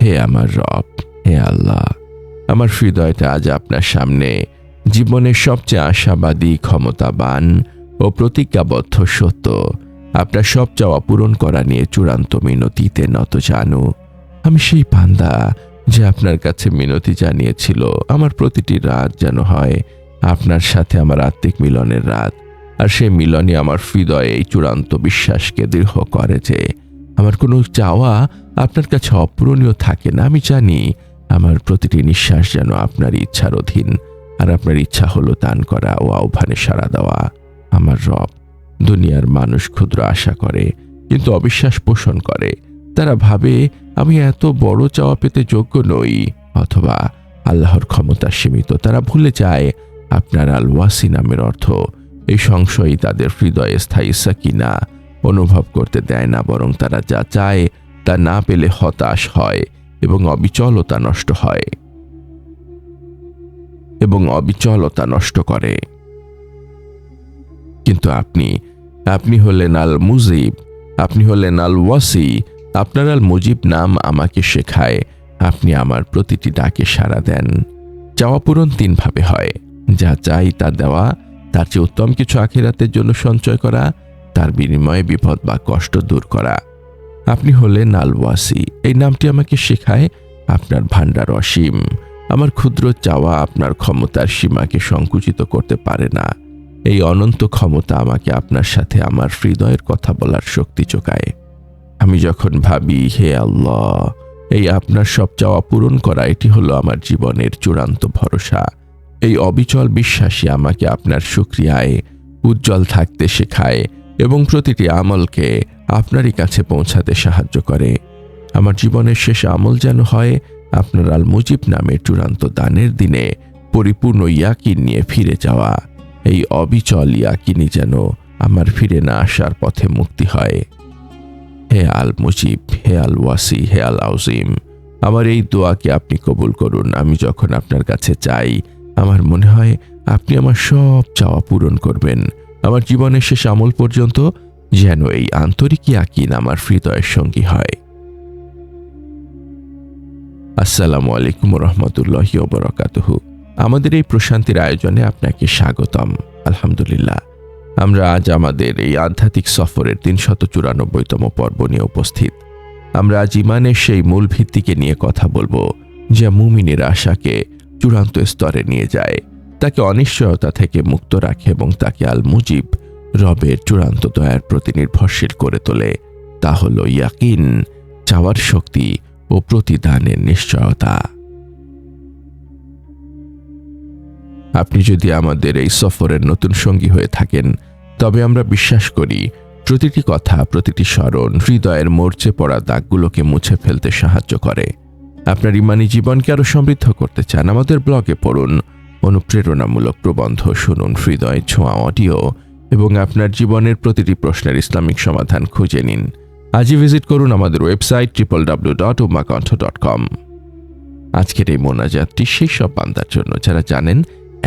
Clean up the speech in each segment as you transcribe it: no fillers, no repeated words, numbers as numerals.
হে আমার রব, হে আল্লাহ, আমার হৃদয়টা আজ আপনার সামনে জীবনের সবচেয়ে আশাবাদী, ক্ষমতাবান ও প্রতিজ্ঞাবদ্ধ সত্য আপনার সব চাওয়া পূরণ করা নিয়ে চূড়ান্ত মিনতিতে নত জানু। আমি সেই বান্দা যে আপনার কাছে মিনতি জানিয়েছিল আমার প্রতিটি রাত যেন হয় আপনার সাথে আমার আত্মিক মিলনের রাত, আর সেই মিলনই আমার হৃদয়ে এই চূড়ান্ত বিশ্বাসকে দৃঢ় করে যে আমার কোনো চাওয়া আপনার কাছে অপূরণীয় থাকে না। আমি জানি আমার প্রতিটি নিঃশ্বাস যেন আপনার ইচ্ছার অধীন, আর আপনার ইচ্ছা হলো দান করা ও আহ্বানে সাড়া দেওয়া। আমার রব, দুনিয়ার মানুষ ক্ষুদ্র আশা করে কিন্তু অবিশ্বাস পোষণ করে। তারা ভাবে আমি এত বড় চাওয়া পেতে যোগ্য নই, অথবা আল্লাহর ক্ষমতা সীমিত। তারা ভুলে যায় আপনার আল ওয়াসি নামের অর্থ। এই সংশয়ই তাদের হৃদয়ে স্থায়ী সাকিনা অনুভব করতে দেয় না, বরং তারা যা চায় তা না পেলে হতাশ হয় এবং অবিচলতা নষ্ট করে। কিন্তু আপনি হলেন আল মুজিব, আপনি হলেন আল ওয়াসি। আপনার আল মুজিব নাম আমাকে শেখায় আপনি আমার প্রতিটি ডাকে সাড়া দেন। চাওয়া পূরণ তিনভাবে হয়: যা চাই তা দেওয়া, তার চেয়ে উত্তম কিছু আখিরাতের জন্য সঞ্চয় করা, তার বিনিময়ে বিপদ বা কষ্ট দূর করা। আপনি হলেন আল ওয়াসি। এই নামটি আমাকে শেখায় আপনার ভান্ডার অসীম। আমার ক্ষুদ্র চাওয়া আপনার ক্ষমতার সীমাকে সংকুচিত করতে পারে না। এই অনন্ত ক্ষমতা আমাকে আপনার সাথে আমার হৃদয়ের কথা বলার শক্তি যোগায়। আমি যখন ভাবি হে আল্লাহ, এই আপনার সব চাওয়া পূরণ করা, এটি হলো আমার জীবনের চূড়ান্ত ভরসা। এই অবিচল বিশ্বাসী আমাকে আপনার শুকরিয়ায় উজ্জ্বল থাকতে শেখায় এবং প্রতিটি আমলকে আপনারই কাছে পৌঁছাতে সাহায্য করে। আমার জীবনের শেষ আমল যেন হয় আপনার আল মুজিব নামের চূড়ান্ত দানের দিনে পরিপূর্ণ ইয়াকিন নিয়ে ফিরে যাওয়া। এই অবিচল ইয়াকিনই যেন আমার ফিরে না আসার পথে মুক্তি হয়। হে আল মুজিব, হে আল ওয়াসি, হে আল আউজিম, আমার এই দোয়াকে আপনি কবুল করুন। আমি যখন আপনার কাছে চাই, আমার মনে হয় আপনি আমার সব চাওয়া পূরণ করবেন। আমার জীবনের শেষ আমল পর্যন্ত যেন এই আন্তরিক ইয়াকিন আমার হৃদয়ের সঙ্গী হয়। আসসালামু আলাইকুম রহমতুল্লাহি ওয়া বারাকাতুহু। আমাদের এই প্রশান্তির আয়োজনে আপনাকে স্বাগতম। আলহামদুলিল্লাহ, আমরা আজ আমাদের এই আধ্যাত্মিক সফরের ৩৯৪তম পর্ব নিয়ে উপস্থিত। আমরা আজ ইমানের সেই মূল ভিত্তিকে নিয়ে কথা বলবো, যা মুমিনের আশাকে চূড়ান্ত স্তরে নিয়ে যায়, তাকে অনিশ্চয়তা থেকে মুক্ত রাখে এবং তাকে আল মুজিব, রবের চূড়ান্ত দয়ার প্রতি নির্ভরশীল করে তোলে। তা হলো ইয়াকিন, চাওয়ার শক্তি ও প্রতিদানের নিশ্চয়তা। আপনি যদি আমাদের এই সফরের নতুন সঙ্গী হয়ে থাকেন, তবে আমরা বিশ্বাস করি প্রতিটি কথা, প্রতিটি স্মরণ হৃদয়ের মরচে পড়া দাগগুলোকে মুছে ফেলতে সাহায্য করে। আপনার ইমানি জীবনকে আরো সমৃদ্ধ করতে চান? আমাদের ব্লগে পড়ুন, অনুপ্রেরণামূলক প্রবন্ধ শুনুন, হৃদয় ছোঁয়া অডিও এবং আপনার জীবনের প্রতিটি প্রশ্নের ইসলামিক সমাধান খুঁজে নিন। আজই ভিজিট করুন আমাদের ওয়েবসাইট www.ummahkanth.com। আজকের এই মোনাজাতটি সেই সব বান্দার জন্য যারা জানেন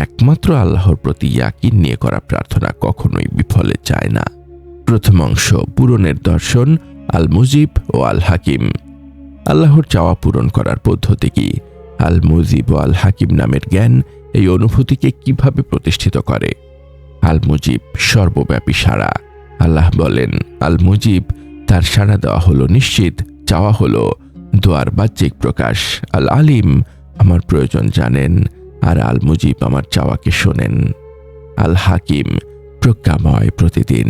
একমাত্র আল্লাহর প্রতি ইয়াকিন নিয়ে করা প্রার্থনা কখনোই বিফলে যায় না। প্রথম অংশ, পূরণের দর্শন, আল মুজিব ও আল হাকিম। আল্লাহর চাওয়া পূরণ করার পদ্ধতি কি? আল মুজিব ও আল হাকিম নামের জ্ঞান এই অনুভূতিকে কিভাবে প্রতিষ্ঠিত করে? আল মুজিব, সর্বব্যাপী সাড়া। আল্লাহ বলেন, আল মুজিব, তার সাড়া দেওয়া হলো নিশ্চিত, চাওয়া হলো দোয়ার বাহ্যিক প্রকাশ। আল আলিম, আমার প্রয়োজন জানেন, আর আল মুজিব, আমার চাওয়াকে শোনেন। আল হাকিম, প্রজ্ঞাময়, প্রতিদিন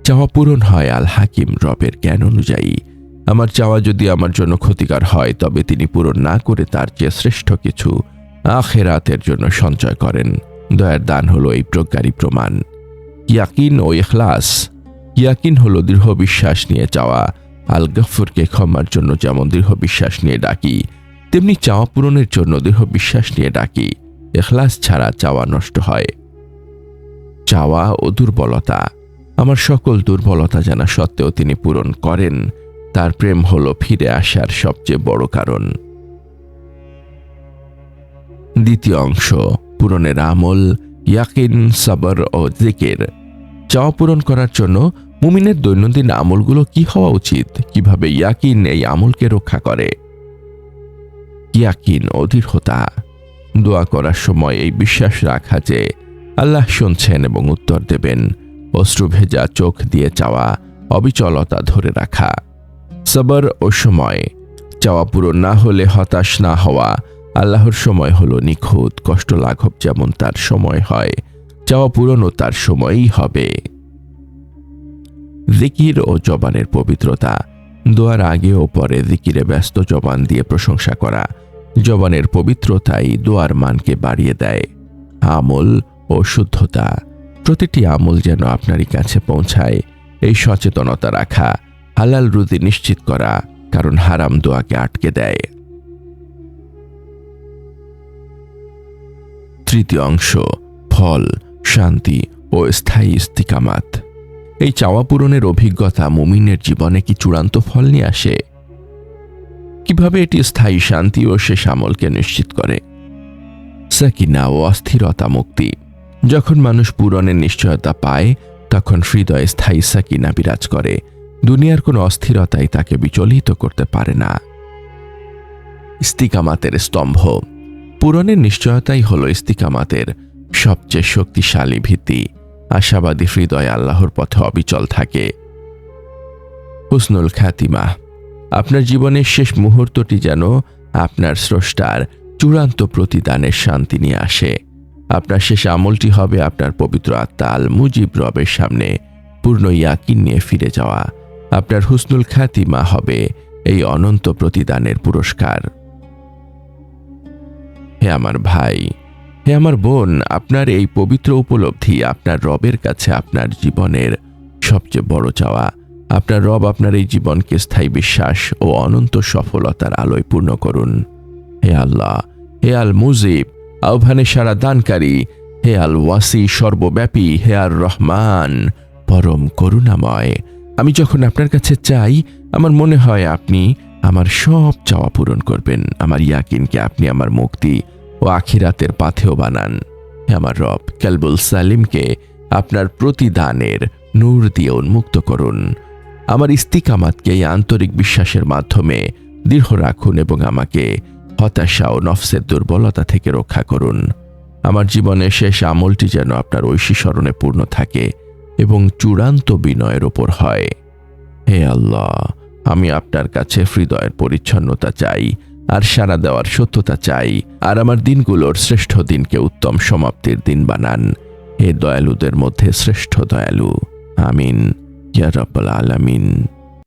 চাওয়া পূরণ হয়। আল হাকিম, রবের জ্ঞান অনুযায়ী। আমার চাওয়া যদি আমার জন্য ক্ষতিকর হয়, তবে তিনি পূরণ না করে তার চেয়ে শ্রেষ্ঠ কিছু আখিরাতের জন্য সঞ্চয় করেন। দয়ার দান হলো এই প্রজ্ঞারই প্রমাণ। ইয়াকিন ও ইখলাস। ইয়াকিন হলো দৃঢ় বিশ্বাস নিয়ে চাওয়া। আল গফুরকে ক্ষমার জন্য যেমন দৃঢ় বিশ্বাস নিয়ে ডাকি, তেমনি চাওয়া পূরণের জন্য দৃঢ় বিশ্বাস নিয়ে ডাকি। ইখলাস ছাড়া চাওয়া নষ্ট হয়। চাওয়া ও দুর্বলতা। আমার সকল দুর্বলতা জানা সত্ত্বেও তিনি পূরণ করেন। তার প্রেম হলো ফিরে আসার সবচেয়ে বড় কারণ। দ্বিতীয় অংশ, পূরণের আমল, ইয়াকিন, সবর ও জিকির। চাওয়া পূরণ করার জন্য মুমিনের দৈনন্দিন আমলগুলো কি হওয়া উচিত? কিভাবে ইয়াকিন এই আমলকে রক্ষা করে? ইয়াকিন ও দৃঢ়তা। দোয়া করার সময় এই বিশ্বাস রাখা যে আল্লাহ শুনছেন এবং উত্তর দেবেন। অশ্রু ভেজা চোখ দিয়ে চাওয়া, অবিচলতা ধরে রাখা। সবর ও সময়। চাওয়া পূরণ না হলে হতাশ না হওয়া। আল্লাহর সময় হলো নিখুঁত। কষ্ট লাঘব যেমন তার সময় হয়, চাওয়া পূরণও তার সময়ই হবে। জিকির ও জবানের পবিত্রতা। দোয়ার আগে ও পরে জিকিরে ব্যস্ত জবান দিয়ে প্রশংসা করা। জবানের পবিত্রতাই দোয়ার মানকে বাড়িয়ে দেয়। আমল ও শুদ্ধতা। প্রতিটি আমল যেন আপনারই কাছে পৌঁছায়, এই সচেতনতা রাখা। হালাল রুজি নিশ্চিত করা, কারণ হারাম দোয়াকে আটকে দেয়। তৃতীয় অংশ, ফল, শান্তি ও স্থায়ী ইস্তিকামাত। এই চাওয়া পূরণের অভিজ্ঞতা মুমিনের জীবনে কি চূড়ান্ত ফল নিয়ে আসে? কিভাবে এটি স্থায়ী শান্তি ও শেষ আমলকে নিশ্চিত করে? সাকিনা ও অস্থিরতা মুক্তি। যখন মানুষ পূরণের নিশ্চয়তা পায়, তখন হৃদয়ে স্থায়ী সাকিনা বিরাজ করে। দুনিয়ার কোনো অস্থিরতাই তাকে বিচলিত করতে পারে না। ইস্তিকামাতের স্তম্ভ। পূরণের নিশ্চয়তাই হল ইস্তিকামাতের সবচেয়ে শক্তিশালী ভিত্তি। আশাবাদী হৃদয় আল্লাহর পথে অবিচল থাকে। হুসনুল খাতিমা। আপনার জীবনের শেষ মুহূর্তটি যেন আপনার স্রষ্টার চূড়ান্ত প্রতিদানের শান্তি নিয়ে আসে। আপনার শেষ আমলটি হবে আপনার পবিত্র আত্মা আল মুজিব রবের সামনে পূর্ণ ইয়াকিন নিয়ে ফিরে যাওয়া। আপনার হুসনুল খাতিমা হবে এই অনন্ত প্রতিদানের পুরস্কার। হে আমার ভাই, হে আমার বোন, আপনার এই পবিত্র উপলব্ধি আপনার রবের কাছে আপনার জীবনের সবচেয়ে বড় চাওয়া। আপনার রব আপনার এই জীবনকে স্থায়ী বিশ্বাস ও অনন্ত সফলতার আলোয় পূর্ণ করুন। হে আল্লাহ, হে আল মুজিব, আহ্বানে সারা দানকারী, হে আল ওয়াসি, সর্বব্যাপী, হে আর রহমান, পরম করুণাময়। আমি যখন আপনার কাছে চাই, আমার মনে হয় আপনি আমার সব চাওয়া পূরণ করবেন। আমার ইয়াকিনকে আপনি আমার মুক্তি ও আখিরাতের পাথেয় বানান। হে আমার রব, কালবুল সালিমকে আপনার প্রতিদানের নূর দিয়ে উন্মুক্ত করুন। আমার ইস্তিকামাতকে এই আন্তরিক বিশ্বাসের মাধ্যমে দৃঢ় রাখুন এবং আমাকে হতাশা ও নফসের দুর্বলতা থেকে রক্ষা করুন। আমার জীবনের শেষ আমলটি যেন আপনার ঐশী স্মরণে পূর্ণ থাকে এবং চূড়ান্ত বিনয়ের ওপর হয়। হে আল্লাহ, আমি আপনার কাছে হৃদয়ের পরিচ্ছন্নতা চাই, আর সাড়া দেওয়ার সত্যতা চাই, আর আমার দিনগুলোর শ্রেষ্ঠ দিনকে উত্তম সমাপ্তির দিন বানান। হে দয়ালুদের মধ্যে শ্রেষ্ঠ দয়ালু। আমিন ইয়া রাব্বাল আলামিন।